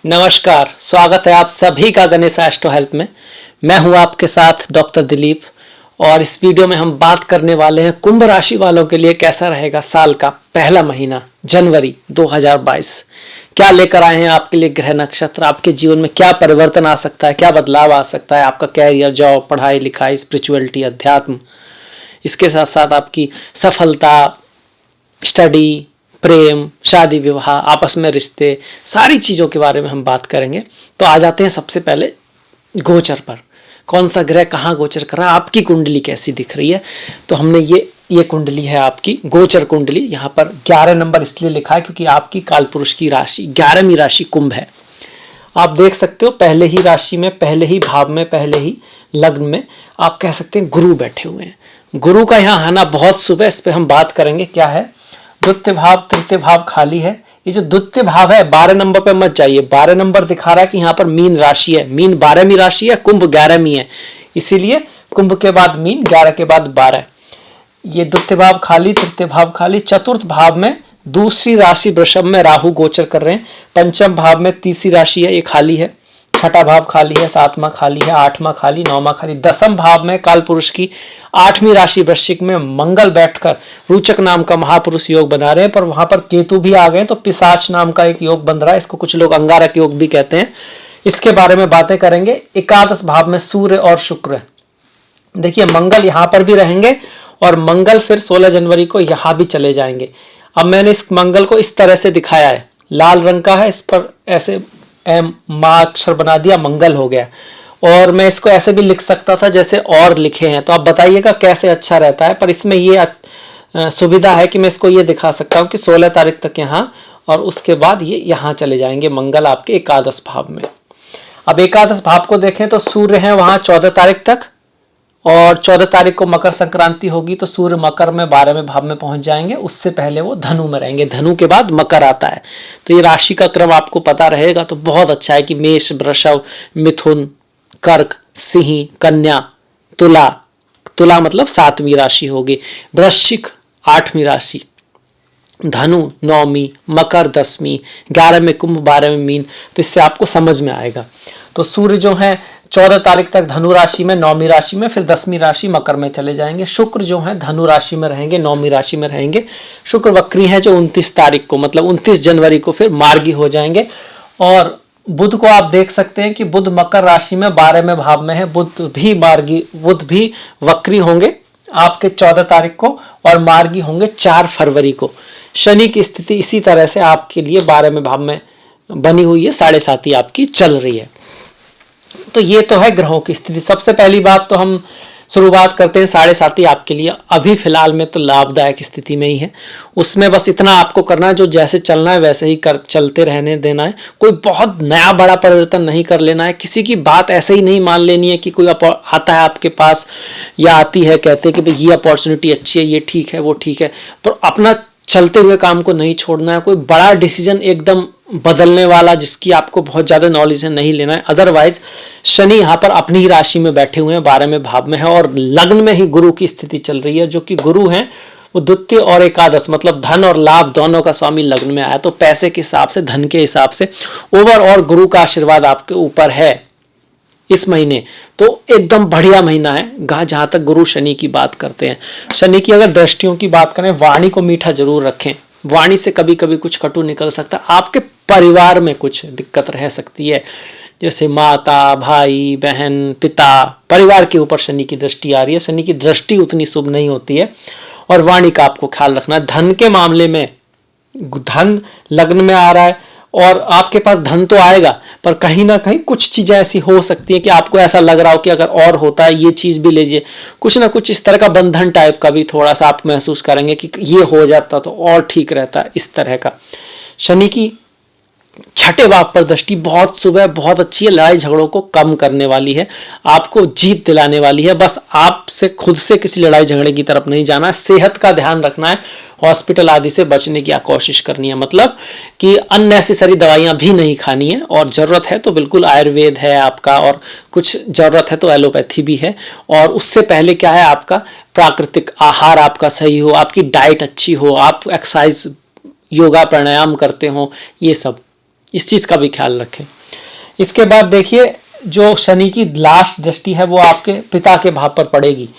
नमस्कार, स्वागत है आप सभी का गणेश एस्ट्रो हेल्प में। मैं हूं आपके साथ डॉक्टर दिलीप और इस वीडियो में हम बात करने वाले हैं कुंभ राशि वालों के लिए कैसा रहेगा साल का पहला महीना जनवरी 2022। क्या लेकर आए हैं आपके लिए ग्रह नक्षत्र, आपके जीवन में क्या परिवर्तन आ सकता है, क्या बदलाव आ सकता है, आपका कैरियर, जॉब, पढ़ाई लिखाई, स्पिरिचुअलिटी, अध्यात्म, इसके साथ साथ आपकी सफलता, स्टडी, प्रेम, शादी विवाह, आपस में रिश्ते, सारी चीज़ों के बारे में हम बात करेंगे। तो आ जाते हैं सबसे पहले गोचर पर। कौन सा ग्रह कहाँ गोचर कर रहा है, आपकी कुंडली कैसी दिख रही है। तो हमने ये कुंडली है आपकी गोचर कुंडली। यहाँ पर 11 नंबर इसलिए लिखा है क्योंकि आपकी कालपुरुष की राशि 11वीं राशि कुंभ है। आप देख सकते हो पहले ही राशि में, पहले ही भाव में, पहले ही लग्न में आप कह सकते हैं गुरु बैठे हुए हैं। गुरु का यहाँ आना बहुत शुभ है, इस पर हम बात करेंगे। क्या है, द्वितीय भाव तृतीय भाव खाली है। ये जो द्वितीय भाव है 12 नंबर पे मत जाइए। 12 नंबर दिखा रहा है कि यहाँ पर मीन राशि है। मीन 12वीं राशि है, कुंभ 11वीं है, इसीलिए कुंभ के बाद मीन, 11 के बाद 12। ये द्वितीय भाव खाली, तृतीय भाव खाली। चतुर्थ भाव में दूसरी राशि वृषभ में राहु गोचर कर रहे हैं। पंचम भाव में तीसरी राशि है, ये खाली है। छठा भाव खाली है, सातवां खाली है, आठवां खाली, नौवां खाली। दसम भाव में काल पुरुष की 8वीं राशि वृश्चिक में मंगल बैठकर रोचक नाम का महापुरुष योग बना रहे हैं, पर वहां पर केतु भी आ गए तो पिशाच नाम का एक योग बन रहा है। इसको कुछ लोग अंगारक योग भी कहते हैं। इसके बारे में बातें करेंगे। एकादश भाव में सूर्य और शुक्र, देखिए मंगल यहां पर भी रहेंगे और मंगल फिर 16 जनवरी को यहां भी चले जाएंगे। अब मैंने इस मंगल को इस तरह से दिखाया है, लाल रंग का है, इस पर ऐसे माँ अक्षर बना दिया, मंगल हो गया। और मैं इसको ऐसे भी लिख सकता था जैसे और लिखे हैं, तो आप बताइएगा कैसे अच्छा रहता है। पर इसमें ये सुविधा है कि मैं इसको ये दिखा सकता हूँ कि 16 तारीख तक यहाँ और उसके बाद ये यहाँ चले जाएंगे मंगल आपके एकादश भाव में। अब एकादश भाव को देखें तो सूर्य है वहाँ 14 तारीख तक और 14 तारीख को मकर संक्रांति होगी तो सूर्य मकर में 12वें भाव में पहुंच जाएंगे। उससे पहले वो धनु में रहेंगे, धनु के बाद मकर आता है। तो ये राशि का क्रम आपको पता रहेगा तो बहुत अच्छा है कि मेष, वृषभ, मिथुन, कर्क, सिंह, कन्या, तुला, तुला मतलब 7वीं राशि होगी, वृश्चिक 8वीं राशि, धनु 9वीं, मकर 10वीं, 11 में कुंभ, 12 में मीन। तो इससे आपको समझ में आएगा। तो सूर्य जो है 14 तारीख तक धनु राशि में, 9वीं राशि में, फिर 10वीं राशि मकर में चले जाएंगे। शुक्र जो है धनु राशि में रहेंगे, 9वीं राशि में रहेंगे। शुक्र वक्री है जो 29 तारीख को मतलब 29 जनवरी को फिर मार्गी हो जाएंगे। और बुध को आप देख सकते हैं कि बुध मकर राशि में 12वें भाव में है। बुध भी मार्गी, बुध भी वक्री होंगे आपके 14 तारीख को और मार्गी होंगे 4 फरवरी को। शनि की स्थिति इसी तरह से आपके लिए 12वें भाव में बनी हुई है, 7.5 आपकी चल रही है। तो ये तो है ग्रहों की स्थिति। सबसे पहली बात तो हम शुरुआत करते हैं 7.5 आपके लिए अभी फिलहाल में तो लाभदायक स्थिति में ही है। उसमें बस इतना आपको करना है, जो जैसे चलना है वैसे ही कर चलते रहने देना है। कोई बहुत नया बड़ा परिवर्तन नहीं कर लेना है। किसी की बात ऐसे ही नहीं मान लेनी है कि कोई आता है आपके पास या आती है, कहते हैं कि भाई ये अपॉर्चुनिटी अच्छी है, ये ठीक है, वो ठीक है, पर अपना चलते हुए काम को नहीं छोड़ना है। कोई बड़ा डिसीजन एकदम बदलने वाला जिसकी आपको बहुत ज़्यादा नॉलेज है नहीं लेना है। अदरवाइज शनि यहाँ पर अपनी ही राशि में बैठे हुए हैं, 12वें भाव में है और लग्न में ही गुरु की स्थिति चल रही है, जो कि गुरु हैं वो द्वितीय और एकादश मतलब धन और लाभ दोनों का स्वामी लग्न में आया। तो पैसे के हिसाब से, धन के हिसाब से ओवरऑल गुरु का आशीर्वाद आपके ऊपर है इस महीने। तो एकदम बढ़िया महीना है जहां तक गुरु शनि की बात करते हैं। शनि की अगर दृष्टियों की बात करें, वाणी को मीठा जरूर रखें। वाणी से कभी कभी कुछ कटु निकल सकता है, आपके परिवार में कुछ दिक्कत रह सकती है, जैसे माता, भाई, बहन, पिता, परिवार के ऊपर शनि की दृष्टि आ रही है। शनि की दृष्टि उतनी शुभ नहीं होती है और वाणी का आपको ख्याल रखना है। धन के मामले में, धन लग्न में आ रहा है और आपके पास धन तो आएगा, पर कहीं ना कहीं कुछ चीजें ऐसी हो सकती है कि आपको ऐसा लग रहा हो कि अगर और होता है ये चीज भी लीजिए, कुछ ना कुछ इस तरह का बंधन टाइप का भी थोड़ा सा आप महसूस करेंगे कि ये हो जाता तो और ठीक रहता है, इस तरह का। शनि की 6ठे भाव पर दृष्टि बहुत शुभ है, बहुत अच्छी है। लड़ाई झगड़ों को कम करने वाली है, आपको जीत दिलाने वाली है। बस आपसे खुद से किसी लड़ाई झगड़े की तरफ नहीं जाना है। सेहत का ध्यान रखना है, हॉस्पिटल आदि से बचने की कोशिश करनी है, मतलब कि अननेसेसरी दवाइयां भी नहीं खानी है। और जरूरत है तो बिल्कुल आयुर्वेद है आपका, और कुछ जरूरत है तो एलोपैथी भी है। और उससे पहले क्या है, आपका प्राकृतिक आहार आपका सही हो, आपकी डाइट अच्छी हो, आप एक्सरसाइज, योगा, प्राणायाम करते हो, ये सब इस चीज़ का भी ख्याल रखें। इसके बाद देखिए जो शनि की लास्ट दृष्टि है वो आपके पिता के भाव पर पड़ेगी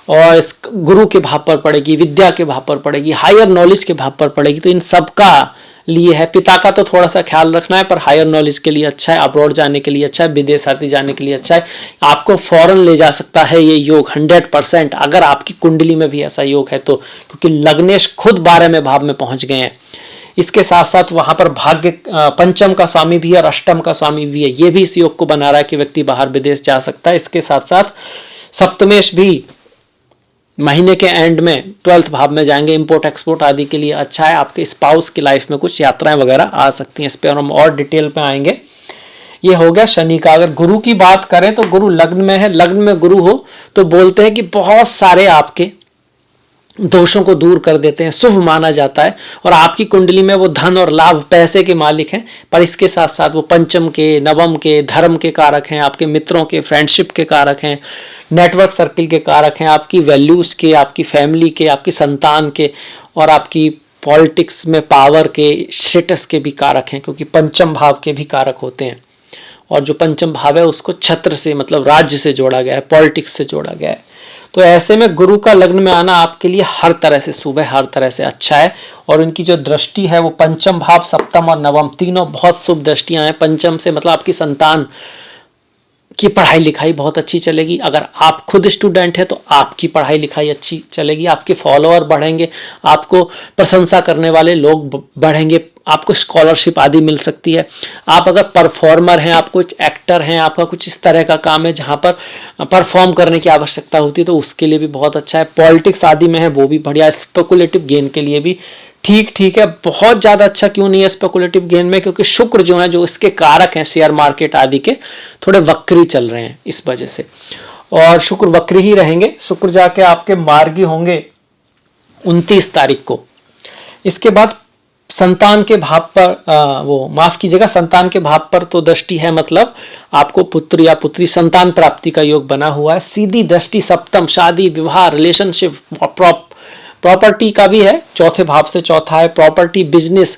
और इस गुरु के भाव पर पड़ेगी, विद्या के भाव पर पड़ेगी, हायर नॉलेज के भाव पर पड़ेगी। तो इन सब का लिए है, पिता का तो थोड़ा सा ख्याल रखना है, पर हायर नॉलेज के लिए अच्छा है, अब्रॉड जाने के लिए अच्छा है, विदेश आदि जाने के लिए अच्छा है, आपको फॉरेन ले जा सकता है ये योग 100%, अगर आपकी कुंडली में भी ऐसा योग है तो, क्योंकि लग्नेश खुद 12वें भाव में पहुंच गए हैं। इसके साथ साथ वहां पर भाग्य पंचम का स्वामी भी है और अष्टम का स्वामी भी है, ये भी इस योग को बना रहा है कि व्यक्ति बाहर विदेश जा सकता है। इसके साथ साथ सप्तमेश भी महीने के एंड में 12th भाव में जाएंगे, इंपोर्ट एक्सपोर्ट आदि के लिए अच्छा है। आपके स्पाउस की लाइफ में कुछ यात्राएं वगैरह आ सकती हैं, इस पर हम और डिटेल पे आएंगे। ये हो गया शनि का। अगर गुरु की बात करें तो गुरु लग्न में है, लग्न में गुरु हो तो बोलते हैं कि बहुत सारे आपके दोषों को दूर कर देते हैं, शुभ माना जाता है, और आपकी कुंडली में वो धन और लाभ पैसे के मालिक हैं, पर इसके साथ साथ वो पंचम के, नवम के, धर्म के कारक हैं, आपके मित्रों के, फ्रेंडशिप के कारक हैं, नेटवर्क सर्किल के कारक हैं, आपकी वैल्यूज़ के, आपकी फैमिली के, आपकी संतान के, और आपकी पॉलिटिक्स में पावर के, स्टेटस के भी कारक हैं, क्योंकि पंचम भाव के भी कारक होते हैं। और जो पंचम भाव है उसको छत्र से मतलब राज्य से जोड़ा गया है, पॉलिटिक्स से जोड़ा गया है। तो ऐसे में गुरु का लग्न में आना आपके लिए हर तरह से शुभ है, हर तरह से अच्छा है। और उनकी जो दृष्टि है वो पंचम भाव, सप्तम और नवम तीनों बहुत शुभ दृष्टियां हैं। पंचम से मतलब आपकी संतान की पढ़ाई लिखाई बहुत अच्छी चलेगी, अगर आप खुद स्टूडेंट है तो आपकी पढ़ाई लिखाई अच्छी चलेगी, आपके फॉलोअर बढ़ेंगे, आपको प्रशंसा करने वाले लोग बढ़ेंगे, आपको स्कॉलरशिप आदि मिल सकती है। आप अगर परफॉर्मर हैं, आप कुछ एक्टर हैं, आपका कुछ इस तरह का काम है जहाँ पर परफॉर्म करने की आवश्यकता होती है, तो उसके लिए भी बहुत अच्छा है। पॉलिटिक्स आदि में है वो भी बढ़िया, स्पेकुलेटिव गेन के लिए भी ठीक है। बहुत ज़्यादा अच्छा क्यों नहीं है स्पेकुलेटिव गेन में, क्योंकि शुक्र जो है, जो इसके कारक हैं शेयर मार्केट आदि के, थोड़े वक्री चल रहे हैं इस वजह से, और शुक्र वक्री ही रहेंगे। शुक्र जाके आपके मार्गी होंगे 29 तारीख को। इसके बाद संतान के भाव पर संतान के भाव पर तो दृष्टि है, मतलब आपको पुत्र या पुत्री संतान प्राप्ति का योग बना हुआ है। सीधी दृष्टि सप्तम, शादी विवाह रिलेशनशिप, प्रॉपर्टी का भी है, चौथे भाव से चौथा है, प्रॉपर्टी बिजनेस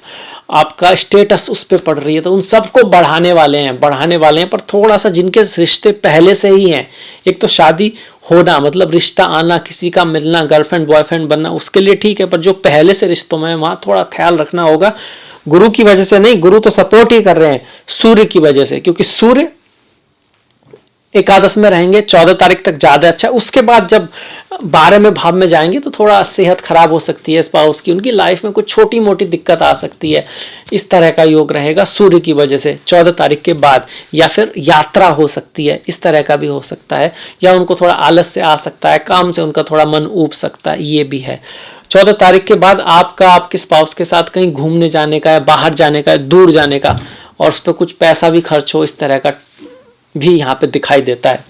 आपका स्टेटस उस पर पड़ रही है, तो उन सबको बढ़ाने वाले हैं पर थोड़ा सा जिनके रिश्ते पहले से ही हैं, एक तो शादी होना मतलब रिश्ता आना, किसी का मिलना, गर्लफ्रेंड बॉयफ्रेंड बनना, उसके लिए ठीक है, पर जो पहले से रिश्तों में है वहां थोड़ा ख्याल रखना होगा। गुरु की वजह से नहीं, गुरु तो सपोर्ट ही कर रहे हैं, सूर्य की वजह से, क्योंकि सूर्य एकादश में रहेंगे 14 तारीख तक ज्यादा अच्छा। उसके बाद जब 12वें भाव में जाएंगे तो थोड़ा सेहत खराब हो सकती है स्पाउस की, उनकी लाइफ में कुछ छोटी मोटी दिक्कत आ सकती है, इस तरह का योग रहेगा सूर्य की वजह से 14 तारीख के बाद। या फिर यात्रा हो सकती है, इस तरह का भी हो सकता है, या उनको थोड़ा आलस्य आ सकता है, काम से उनका थोड़ा मन ऊब सकता है, ये भी है। 14 तारीख के बाद आपका आपके स्पाउस के साथ कहीं घूमने जाने का है, बाहर जाने का है, दूर जाने का, और उस पर कुछ पैसा भी खर्च हो, इस तरह का भी यहाँ पे दिखाई देता है।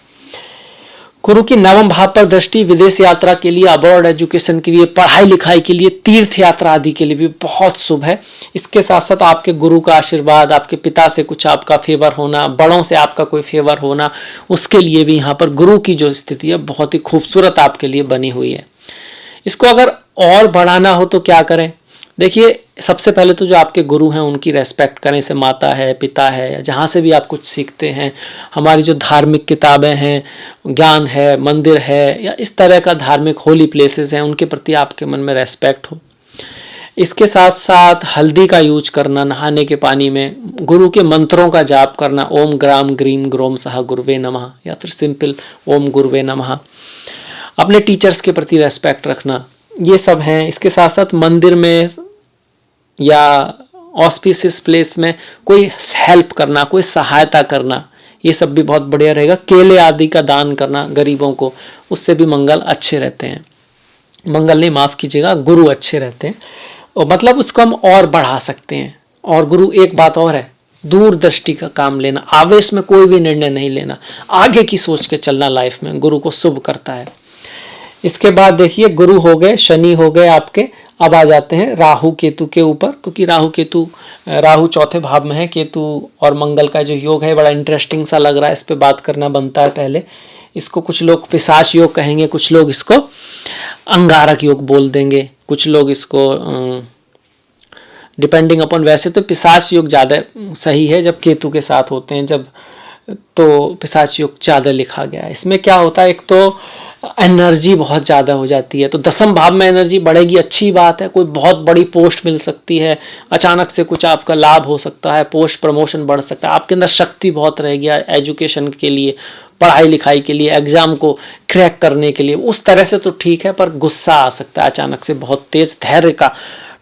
गुरु की नवम भाव पर दृष्टि विदेश यात्रा के लिए, अब्रॉड एजुकेशन के लिए, पढ़ाई लिखाई के लिए, तीर्थ यात्रा आदि के लिए भी बहुत शुभ है। इसके साथ साथ आपके गुरु का आशीर्वाद, आपके पिता से कुछ आपका फेवर होना, बड़ों से आपका कोई फेवर होना, उसके लिए भी यहाँ पर गुरु की जो स्थिति है बहुत ही खूबसूरत आपके लिए बनी हुई है। इसको अगर और बढ़ाना हो तो क्या करें? देखिए, सबसे पहले तो जो आपके गुरु हैं उनकी रेस्पेक्ट करें, जैसे माता है, पिता है, जहाँ से भी आप कुछ सीखते हैं, हमारी जो धार्मिक किताबें हैं, ज्ञान है, मंदिर है, या इस तरह का धार्मिक होली प्लेसेस हैं, उनके प्रति आपके मन में रेस्पेक्ट हो। इसके साथ साथ हल्दी का यूज करना नहाने के पानी में, गुरु के मंत्रों का जाप करना, ओम ग्राम ग्रीम ग्रोम सह गुरुवे नमः, या फिर सिंपल ओम गुरुवे नमः। अपने टीचर्स के प्रति रेस्पेक्ट रखना, ये सब हैं। इसके साथ साथ मंदिर में या ऑस्पिशियस प्लेस में कोई हेल्प करना, कोई सहायता करना, ये सब भी बहुत बढ़िया रहेगा। केले आदि का दान करना गरीबों को, उससे भी मंगल अच्छे रहते हैं, मंगल नहीं माफ़ कीजिएगा, गुरु अच्छे रहते हैं, और मतलब उसको हम और बढ़ा सकते हैं। और गुरु एक बात और है, दूरदृष्टि का काम लेना, आवेश में कोई भी निर्णय नहीं लेना, आगे की सोच के चलना लाइफ में गुरु को शुभ करता है। इसके बाद देखिए, गुरु हो गए, शनि हो गए आपके, अब आ जाते हैं राहु केतु के ऊपर, क्योंकि राहु चौथे भाव में है, केतु और मंगल का जो योग है बड़ा इंटरेस्टिंग सा लग रहा है, इस पे बात करना बनता है पहले। इसको कुछ लोग पिशाच योग कहेंगे, कुछ लोग इसको अंगारक योग बोल देंगे, कुछ लोग इसको डिपेंडिंग अपॉन, वैसे तो पिशाच योग ज़्यादा सही है जब केतु के साथ होते हैं, जब तो पिशाच योग ज़्यादा लिखा गया है। इसमें क्या होता है, एक तो एनर्जी बहुत ज़्यादा हो जाती है, तो 10वें भाव में एनर्जी बढ़ेगी, अच्छी बात है, कोई बहुत बड़ी पोस्ट मिल सकती है, अचानक से कुछ आपका लाभ हो सकता है, पोस्ट प्रमोशन बढ़ सकता है, आपके अंदर शक्ति बहुत रहेगी एजुकेशन के लिए, पढ़ाई लिखाई के लिए, एग्जाम को क्रैक करने के लिए, उस तरह से तो ठीक है, पर गुस्सा आ सकता है अचानक से बहुत तेज, धैर्य का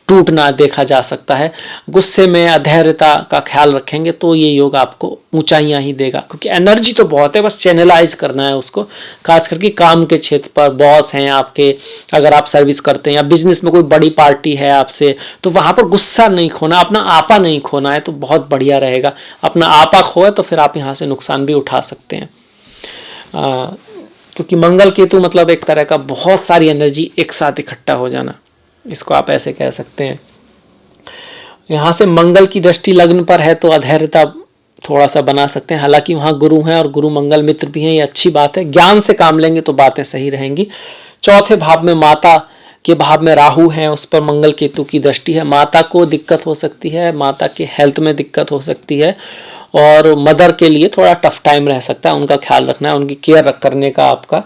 टूटना देखा जा सकता है। गुस्से में अधैर्यता का ख्याल रखेंगे तो ये योग आपको ऊंचाइयां ही देगा, क्योंकि एनर्जी तो बहुत है, बस चैनलाइज करना है उसको, खास करके काम के क्षेत्र पर, बॉस हैं आपके, अगर आप सर्विस करते हैं या बिजनेस में कोई बड़ी पार्टी है आपसे, तो वहाँ पर गुस्सा नहीं खोना, अपना आपा नहीं खोना है, तो बहुत बढ़िया रहेगा। अपना आपा खोए तो फिर आप यहाँ से नुकसान भी उठा सकते हैं, क्योंकि मंगल केतु मतलब एक तरह का बहुत सारी एनर्जी एक साथ इकट्ठा हो जाना, इसको आप ऐसे कह सकते हैं। यहाँ से मंगल की दृष्टि लग्न पर है तो अधैर्यता थोड़ा सा बना सकते हैं, हालांकि वहाँ गुरु हैं और गुरु मंगल मित्र भी हैं, ये अच्छी बात है, ज्ञान से काम लेंगे तो बातें सही रहेंगी। चौथे भाव में माता के भाव में राहु हैं, उस पर मंगल केतु की दृष्टि है, माता को दिक्कत हो सकती है, माता के हेल्थ में दिक्कत हो सकती है, और मदर के लिए थोड़ा टफ टाइम रह सकता है, उनका ख्याल रखना है, उनकी केयर करने का आपका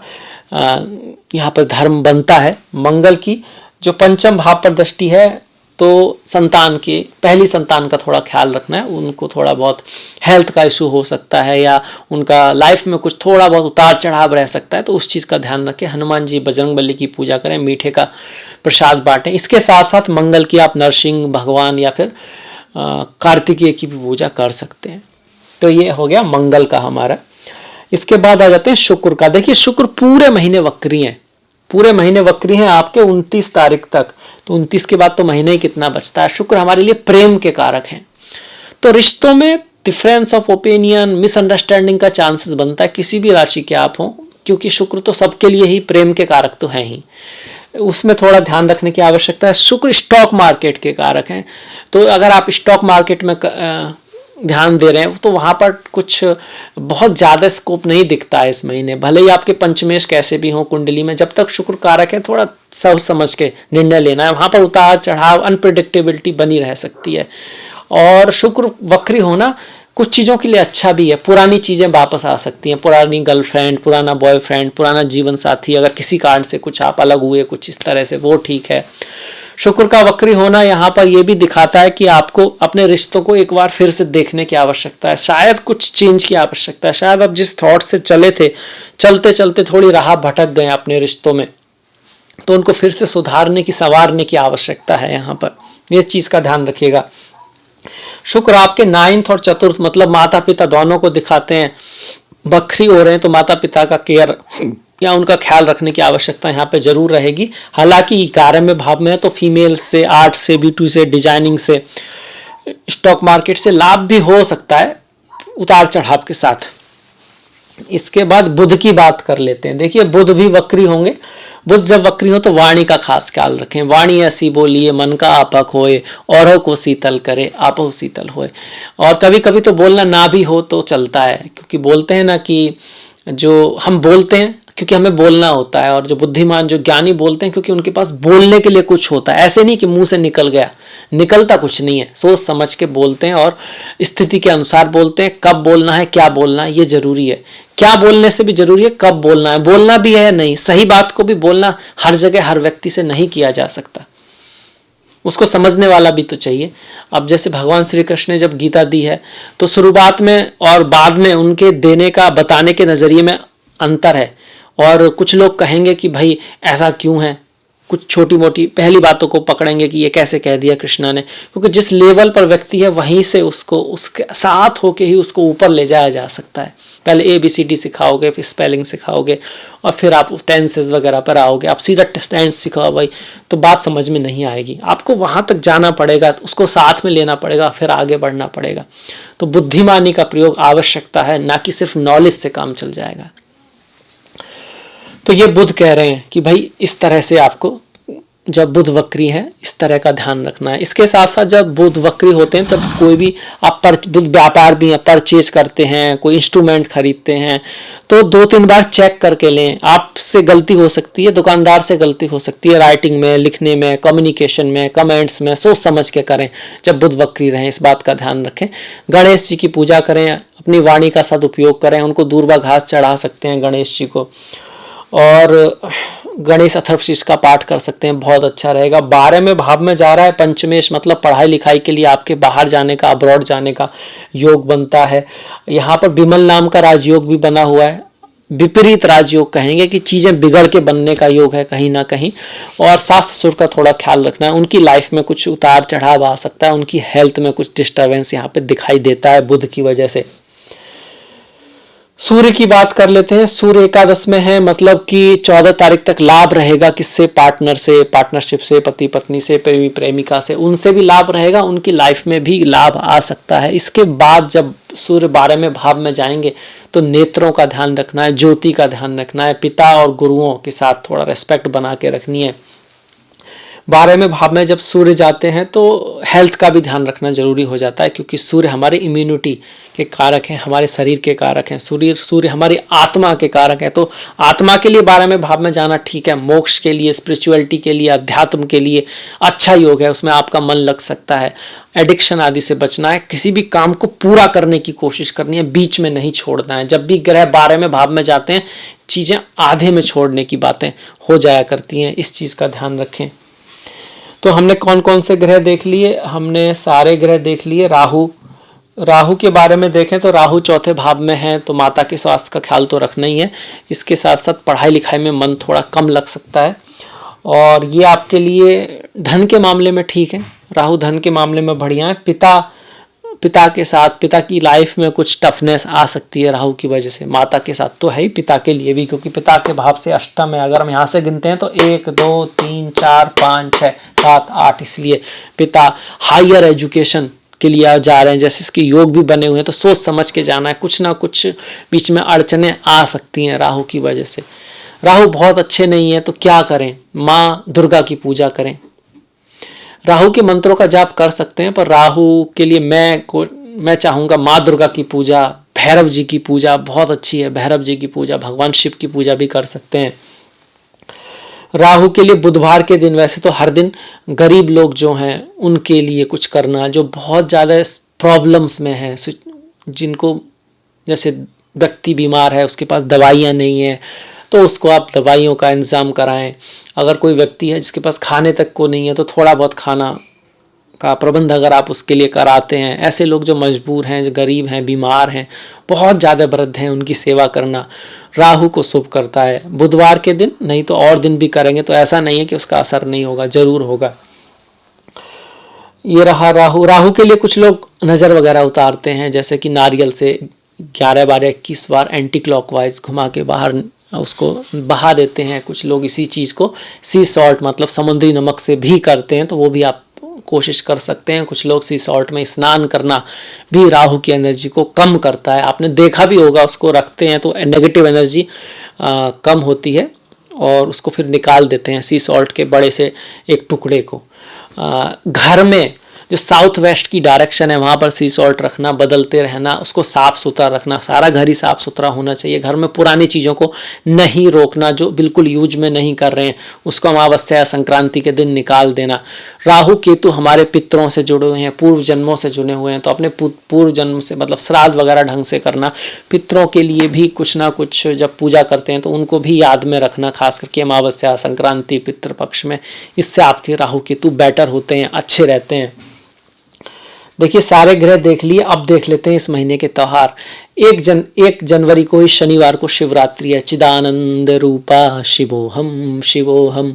यहाँ पर धर्म बनता है। मंगल की जो पंचम भाव पर दृष्टि है तो संतान के, पहली संतान का थोड़ा ख्याल रखना है, उनको थोड़ा बहुत हेल्थ का इशू हो सकता है या उनका लाइफ में कुछ थोड़ा बहुत उतार चढ़ाव रह सकता है, तो उस चीज़ का ध्यान रखें। हनुमान जी बजरंगबली की पूजा करें, मीठे का प्रसाद बांटें। इसके साथ साथ मंगल की आप नरसिंह भगवान या फिर कार्तिकेय की भी पूजा कर सकते हैं। तो ये हो गया मंगल का हमारा। इसके बाद आ जाते हैं शुक्र का। देखिए शुक्र पूरे महीने वक्री हैं, पूरे महीने वक्री हैं आपके 29 तारीख तक, तो 29 के बाद तो महीने ही कितना बचता है। शुक्र हमारे लिए प्रेम के कारक हैं, तो रिश्तों में डिफरेंस ऑफ ओपिनियन, मिसअंडरस्टैंडिंग का चांसेस बनता है, किसी भी राशि के आप हों, क्योंकि शुक्र तो सबके लिए ही प्रेम के कारक तो हैं ही, उसमें थोड़ा ध्यान रखने की आवश्यकता है। शुक्र स्टॉक मार्केट के कारक हैं, तो अगर आप स्टॉक मार्केट में ध्यान दे रहे हैं तो वहाँ पर कुछ बहुत ज़्यादा स्कोप नहीं दिखता है इस महीने, भले ही आपके पंचमेश कैसे भी हों कुंडली में, जब तक शुक्र कारक है थोड़ा सोच समझ के निर्णय लेना है, वहाँ पर उतार चढ़ाव, अनप्रिडिक्टेबिलिटी बनी रह सकती है। और शुक्र वक्री होना कुछ चीज़ों के लिए अच्छा भी है, पुरानी चीज़ें वापस आ सकती हैं, पुरानी गर्लफ्रेंड, पुराना बॉयफ्रेंड, पुराना जीवन साथी, अगर किसी कारण से कुछ आप अलग हुए कुछ इस तरह से, वो ठीक है। शुक्र का वक्री होना यहाँ पर यह भी दिखाता है कि आपको अपने रिश्तों को एक बार फिर से देखने की आवश्यकता है, शायद कुछ चेंज की आवश्यकता है, शायद आप जिस थॉट से चले थे, चलते चलते थोड़ी राह भटक गए अपने रिश्तों में, तो उनको फिर से सुधारने की, संवारने की आवश्यकता है। यहाँ पर इस चीज़ का ध्यान रखिएगा। शुक्र आपके 9th और चतुर्थ मतलब माता पिता दोनों को दिखाते हैं, बखरी हो रहे हैं तो माता पिता का केयर या उनका ख्याल रखने की आवश्यकता यहाँ पे जरूर रहेगी। हालांकि 11वें भाव में है तो फीमेल से, आर्ट से, ब्यूटी से, डिजाइनिंग से, स्टॉक मार्केट से लाभ भी हो सकता है उतार चढ़ाव के साथ। इसके बाद बुध की बात कर लेते हैं। देखिए बुध भी वक्री होंगे, बुध जब वक्री हो तो वाणी का खास ख्याल रखें, वाणी ऐसी बोलिए मन का आपक होए, औरों को शीतल करे आपो शीतल होए। और कभी कभी तो बोलना ना भी हो तो चलता है, क्योंकि बोलते हैं ना कि जो हम बोलते हैं क्योंकि हमें बोलना होता है, और जो बुद्धिमान, जो ज्ञानी बोलते हैं क्योंकि उनके पास बोलने के लिए कुछ होता है, ऐसे नहीं कि मुंह से निकल गया, निकलता कुछ नहीं है, सोच समझ के बोलते हैं और स्थिति के अनुसार बोलते हैं। कब बोलना है, क्या बोलना है, ये जरूरी है। क्या बोलने से भी जरूरी है कब बोलना है, बोलना भी है नहीं, सही बात को भी बोलना हर जगह हर व्यक्ति से नहीं किया जा सकता, उसको समझने वाला भी तो चाहिए। अब जैसे भगवान श्री कृष्ण ने जब गीता दी है तो शुरुआत में और बाद में उनके देने का, बताने के नजरिए में अंतर है, और कुछ लोग कहेंगे कि भाई ऐसा क्यों है, कुछ छोटी मोटी पहली बातों को पकड़ेंगे कि ये कैसे कह दिया कृष्णा ने, क्योंकि जिस लेवल पर व्यक्ति है वहीं से उसको उसके साथ होके ही उसको ऊपर ले जाया जा सकता है। पहले ABCD सिखाओगे, फिर स्पेलिंग सिखाओगे, और फिर आप टेंसेस वगैरह पर आओगे, आप सीधा टेंस सिखाओ भाई तो बात समझ में नहीं आएगी, आपको वहाँ तक जाना पड़ेगा, उसको साथ में लेना पड़ेगा, फिर आगे बढ़ना पड़ेगा। तो बुद्धिमानी का प्रयोग आवश्यकता है, ना कि सिर्फ नॉलेज से काम चल जाएगा। तो ये बुध कह रहे हैं कि भाई इस तरह से आपको जब बुध वक्री है इस तरह का ध्यान रखना है। इसके साथ साथ जब बुध वक्री होते हैं तब कोई भी आप बुध व्यापार भी परचेज करते हैं, कोई इंस्ट्रूमेंट खरीदते हैं तो 2-3 बार चेक करके लें। आपसे गलती हो सकती है, दुकानदार से गलती हो सकती है, राइटिंग में, लिखने में, कम्युनिकेशन में, कमेंट्स में, सोच समझ के करें जब बुध वक्री रहें, इस बात का ध्यान रखें। गणेश जी की पूजा करें, अपनी वाणी का सदुपयोग करें, उनको दूर्वा घास चढ़ा सकते हैं गणेश जी को, और गणेश अथर्वशीष का पाठ कर सकते हैं, बहुत अच्छा रहेगा। 12वें भाव में जा रहा है पंचमेश, मतलब पढ़ाई लिखाई के लिए आपके बाहर जाने का, अब्रॉड जाने का योग बनता है। यहाँ पर विमल नाम का राजयोग भी बना हुआ है, विपरीत राजयोग कहेंगे कि चीज़ें बिगड़ के बनने का योग है कहीं ना कहीं। और सास ससुर का थोड़ा ख्याल रखना है, उनकी लाइफ में कुछ उतार चढ़ाव आ सकता है, उनकी हेल्थ में कुछ डिस्टर्बेंस यहाँ पे दिखाई देता है बुध की वजह से। सूर्य की बात कर लेते हैं। सूर्य एकादश में है, मतलब कि 14 तारीख तक लाभ रहेगा। किससे? पार्टनर से, पार्टनरशिप से, पति पत्नी से, प्रेमी प्रेमिका से, उनसे भी लाभ रहेगा, उनकी लाइफ में भी लाभ आ सकता है। इसके बाद जब सूर्य 12वें भाव में जाएंगे तो नेत्रों का ध्यान रखना है, ज्योति का ध्यान रखना है, पिता और गुरुओं के साथ थोड़ा रिस्पेक्ट बना के रखनी है। 12वें भाव में जब सूर्य जाते हैं तो हेल्थ का भी ध्यान रखना जरूरी हो जाता है, क्योंकि सूर्य हमारे इम्यूनिटी के कारक हैं, हमारे शरीर के कारक हैं। सूर्य हमारी आत्मा के कारक हैं, तो आत्मा के लिए 12वें भाव में जाना ठीक है। मोक्ष के लिए, स्पिरिचुअलिटी के लिए, अध्यात्म के लिए अच्छा योग है, उसमें आपका मन लग सकता है। एडिक्शन आदि से बचना है, किसी भी काम को पूरा करने की कोशिश करनी है, बीच में नहीं छोड़ना है। जब भी ग्रह 12वें भाव में जाते हैं चीज़ें आधे में छोड़ने की बातें हो जाया करती हैं, इस चीज़ का ध्यान रखें। तो हमने कौन कौन से ग्रह देख लिए? हमने सारे ग्रह देख लिए। राहु के बारे में देखें तो राहु 4थे भाव में है, तो माता के स्वास्थ्य का ख्याल तो रखना ही है। इसके साथ साथ पढ़ाई लिखाई में मन थोड़ा कम लग सकता है, और ये आपके लिए धन के मामले में ठीक है। राहु धन के मामले में बढ़िया है। पिता के साथ, पिता की लाइफ में कुछ टफनेस आ सकती है राहु की वजह से। माता के साथ तो है ही, पिता के लिए भी, क्योंकि पिता के भाव से अष्टम है। अगर हम यहाँ से गिनते हैं तो 1 2 3 4 5 6 7 8, इसलिए पिता हायर एजुकेशन के लिए जा रहे हैं, जैसे इसके योग भी बने हुए हैं, तो सोच समझ के जाना है। कुछ ना कुछ बीच में अड़चने आ सकती हैं राहु की वजह से। राहु बहुत अच्छे नहीं है तो क्या करें? माँ दुर्गा की पूजा करें। राहु के मंत्रों का जाप कर सकते हैं, पर राहु के लिए मैं चाहूँगा माँ दुर्गा की पूजा, भैरव जी की पूजा बहुत अच्छी है। भैरव जी की पूजा, भगवान शिव की पूजा भी कर सकते हैं। राहु के लिए बुधवार के दिन, वैसे तो हर दिन गरीब लोग जो हैं उनके लिए कुछ करना, जो बहुत ज़्यादा प्रॉब्लम्स में है, जिनको, जैसे व्यक्ति बीमार है, उसके पास दवाइयाँ नहीं है, तो उसको आप दवाइयों का इंतज़ाम कराएं। अगर कोई व्यक्ति है जिसके पास खाने तक को नहीं है तो थोड़ा बहुत खाना का प्रबंध अगर आप उसके लिए कराते हैं। ऐसे लोग जो मजबूर हैं, जो गरीब हैं, बीमार हैं, बहुत ज़्यादा वृद्ध हैं, उनकी सेवा करना राहु को शुभ करता है। बुधवार के दिन, नहीं तो और दिन भी करेंगे तो ऐसा नहीं है कि उसका असर नहीं होगा, जरूर होगा। ये रहा राहु। राहु के लिए कुछ लोग नज़र वगैरह उतारते हैं, जैसे कि नारियल से 11 12 21 बार एंटी क्लॉकवाइज घुमा के बाहर उसको बहा देते हैं। कुछ लोग इसी चीज़ को सी सॉल्ट, मतलब समुद्री नमक से भी करते हैं, तो वो भी आप कोशिश कर सकते हैं। कुछ लोग सी सॉल्ट में स्नान करना भी राहु की एनर्जी को कम करता है। आपने देखा भी होगा, उसको रखते हैं तो नेगेटिव एनर्जी कम होती है, और उसको फिर निकाल देते हैं सी सॉल्ट के बड़े से एक टुकड़े को। घर में जो साउथ वेस्ट की डायरेक्शन है वहाँ पर सी सॉल्ट रखना, बदलते रहना, उसको साफ़ सुथरा रखना। सारा घर ही साफ़ सुथरा होना चाहिए। घर में पुरानी चीज़ों को नहीं रोकना, जो बिल्कुल यूज में नहीं कर रहे हैं उसको अमावस्या या संक्रांति के दिन निकाल देना। राहु केतु हमारे पितरों से जुड़े हुए हैं, पूर्व जन्मों से जुड़े हुए हैं, तो अपने पूर्व जन्म से, मतलब श्राद्ध वगैरह ढंग से करना। पितरों के लिए भी कुछ ना कुछ जब पूजा करते हैं तो उनको भी याद में रखना, खास करके अमावस्या, संक्रांति, पितृपक्ष में। इससे आपके राहु केतु बेटर होते हैं, अच्छे रहते हैं। देखिए सारे ग्रह देख लिए, अब देख लेते हैं इस महीने के त्यौहार। 1 जनवरी को ही शनिवार को शिवरात्रि है। चिदानंद रूपा शिवोहम शिवोहम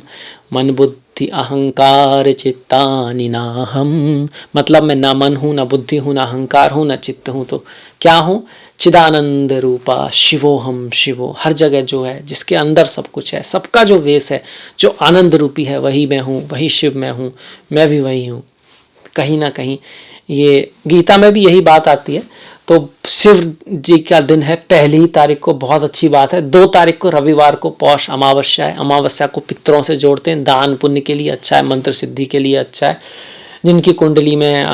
मन बुद्धि अहंकार चित्तानि नाहम, मतलब मैं ना मन हूँ, ना बुद्धि हूँ, ना अहंकार हूँ, ना चित्त हूँ, तो क्या हूँ? चिदानंद रूपा शिवोहम शिवो। हर जगह जो है, जिसके अंदर सब कुछ है, सबका जो वेश है, जो आनंद रूपी है, वही मैं हूँ, वही शिव मैं हूँ, मैं भी वही हूँ। कहीं ना कहीं ये गीता में भी यही बात आती है। तो शिव जी का दिन है 1 तारीख को, बहुत अच्छी बात है। 2 तारीख को रविवार को पौष अमावस्या है। अमावस्या को पितरों से जोड़ते हैं, दान पुण्य के लिए अच्छा है, मंत्र सिद्धि के लिए अच्छा है। जिनकी कुंडली में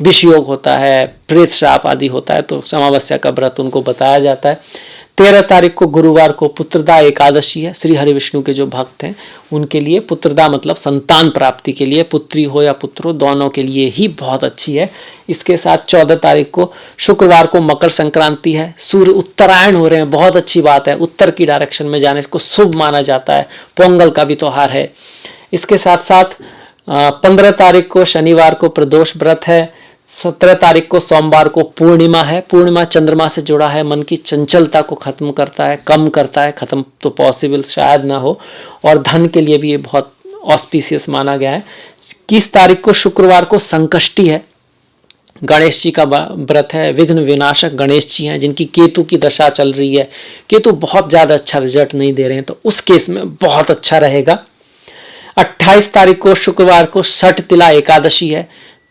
विष योग होता है, प्रेत श्राप आदि होता है, तो अमावस्या का व्रत उनको बताया जाता है। 13 तारीख को गुरुवार को पुत्रदा एकादशी है। श्री हरि विष्णु के जो भक्त हैं उनके लिए पुत्रदा मतलब संतान प्राप्ति के लिए, पुत्री हो या पुत्र हो, दोनों के लिए ही बहुत अच्छी है। इसके साथ 14 तारीख को शुक्रवार को मकर संक्रांति है। सूर्य उत्तरायण हो रहे हैं, बहुत अच्छी बात है। उत्तर की डायरेक्शन में जाने को शुभ माना जाता है। पोंगल का भी त्योहार है। इसके साथ साथ 15 तारीख को शनिवार को प्रदोष व्रत है। 17 तारीख को सोमवार को पूर्णिमा है। पूर्णिमा चंद्रमा से जुड़ा है, मन की चंचलता को खत्म करता है, कम करता है। खत्म तो पॉसिबल शायद ना हो, और धन के लिए भी ये बहुत ऑस्पिशियस माना गया है। 21 तारीख को शुक्रवार को संकष्टी है। गणेश जी का व्रत है। विघ्न विनाशक गणेश जी हैं, जिनकी केतु की दशा चल रही है। केतु बहुत ज़्यादा अच्छा रिजल्ट नहीं दे रहे हैं, तो उस केस में बहुत अच्छा रहेगा। 28 तारीख को शुक्रवार को छठ तिला एकादशी है।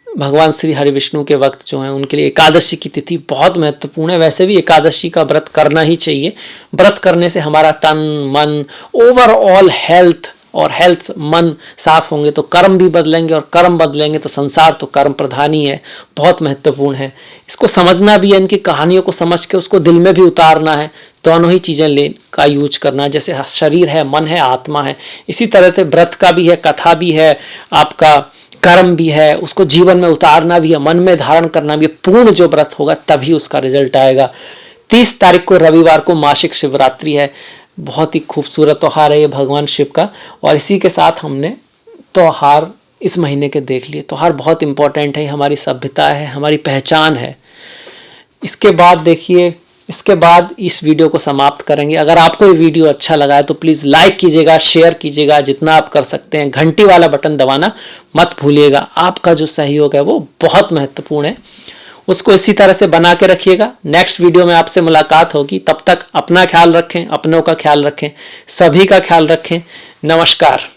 भगवान श्री हरि विष्णु के वक्त जो हैं उनके लिए एकादशी की तिथि बहुत महत्वपूर्ण है। वैसे भी एकादशी का व्रत करना ही चाहिए। व्रत करने से हमारा तन मन ओवरऑल हेल्थ और हेल्थ मन साफ होंगे तो कर्म भी बदलेंगे, और कर्म बदलेंगे तो संसार तो कर्म प्रधान ही है। बहुत महत्वपूर्ण है। इसको समझना भी है, इनकी कहानियों को समझ के उसको दिल में भी उतारना है। दोनों ही चीज़ें ले का यूज करना है। जैसे शरीर है, मन है, आत्मा है, इसी तरह से व्रत का भी है, कथा भी है, आपका कर्म भी है, उसको जीवन में उतारना भी है, मन में धारण करना भी है। पूर्ण जो व्रत होगा तभी उसका रिजल्ट आएगा। 30 तारीख को रविवार को मासिक शिवरात्रि है। बहुत ही खूबसूरत त्योहार है ये भगवान शिव का। और इसी के साथ हमने त्योहार इस महीने के देख लिए। त्योहार बहुत इंपॉर्टेंट है, हमारी सभ्यता है, हमारी पहचान है। इसके बाद देखिए, इसके बाद इस वीडियो को समाप्त करेंगे। अगर आपको ये वीडियो अच्छा लगा है तो प्लीज़ लाइक कीजिएगा, शेयर कीजिएगा, जितना आप कर सकते हैं। घंटी वाला बटन दबाना मत भूलिएगा। आपका जो सहयोग है वो बहुत महत्वपूर्ण है, उसको इसी तरह से बना के रखिएगा। नेक्स्ट वीडियो में आपसे मुलाकात होगी। तब तक अपना ख्याल रखें, अपनों का ख्याल रखें, सभी का ख्याल रखें। नमस्कार।